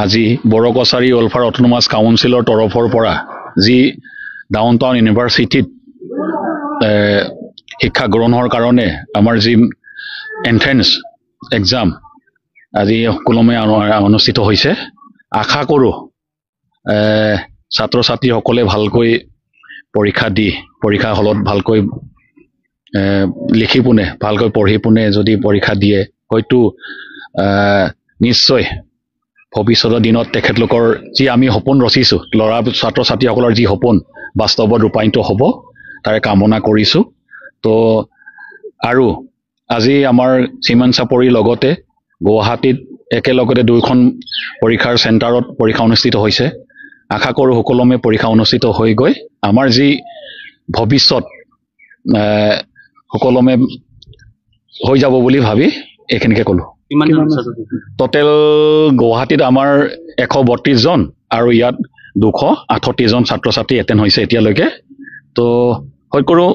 আজি বড়কছাৰী welfare autonomous কাউন্সিলৰ তৰফৰ পৰা যি ডাউন টাউন ইউনিভাৰ্চিটিত শিক্ষা গ্ৰহণৰ কাৰণে আমাৰ যি এন্ট্ৰেন্স এক্সাম আজি সকলোমে অনুষ্ঠিত হৈছে। আশা কৰোঁ ছাত্ৰ ছাত্ৰীসকলে ভালকৈ পৰীক্ষা দি পৰীক্ষা হলত ভালকৈ লিখি পোনে ভালকৈ পঢ়ি পোনে যদি পৰীক্ষা দিয়ে হয়তো নিশ্চয় ভৱিষ্যতৰ দিনত তেখেতলোকৰ যি আমি সপোন ৰচিছোঁ ল'ৰা ছাত্ৰ ছাত্ৰীসকলৰ যি সপোন বাস্তৱত ৰূপায়িত হ'ব তাৰে কামনা কৰিছোঁ। তো আৰু আজি আমাৰ চিমেন চাপৰিৰ লগতে গুৱাহাটীত একেলগতে দুইখন পৰীক্ষাৰ চেণ্টাৰত পৰীক্ষা অনুষ্ঠিত হৈছে। আশা কৰোঁ সকলোমে পৰীক্ষা অনুষ্ঠিত হৈ গৈ আমাৰ যি ভৱিষ্যত সকলোমে হৈ যাব বুলি ভাবি এইখিনিকে ক'লোঁ। টোটেল গুৱাহাটীত আমাৰ 132 জন আৰু ইয়াত 268 জন ছাত্ৰ ছাত্ৰী এটেণ্ড হৈছে এতিয়ালৈকে। তো হয় কৰোঁ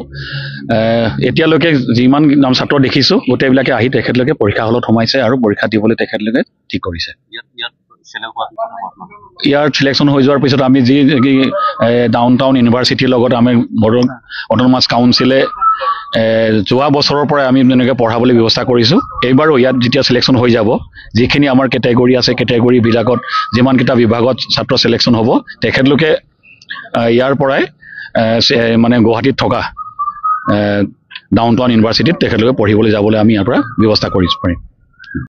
এতিয়ালৈকে যিমান নাম ছাত্ৰ দেখিছোঁ গোটেইবিলাকে আহি তেখেতলোকে পৰীক্ষা হলত সোমাইছে আৰু পৰীক্ষা দিবলৈ তেখেতলোকে ঠিক কৰিছে। ইয়াৰ চিলেকশ্যন হৈ যোৱাৰ পিছত আমি যি ডাউন টাউন ইউনিভাৰ্চিটিৰ লগত আমি বড়ো অট'নমাছ কাউন্সিলে যোৱা বছৰৰ পৰাই আমি তেনেকৈ পঢ়াবলৈ ব্যৱস্থা কৰিছোঁ। এইবাৰো ইয়াত যেতিয়া চিলেকশ্যন হৈ যাব যিখিনি আমাৰ কেটেগৰী আছে কেটেগৰীবিলাকত যিমানকেইটা বিভাগত ছাত্ৰ চিলেকশ্যন হ'ব তেখেতলোকে ইয়াৰ পৰাই মানে গুৱাহাটীত থকা ডাউন টাউন ইউনিভাৰ্চিটিত তেখেতলোকে পঢ়িবলৈ যাবলৈ আমি ইয়াৰ পৰা ব্যৱস্থা কৰিব পাৰিম।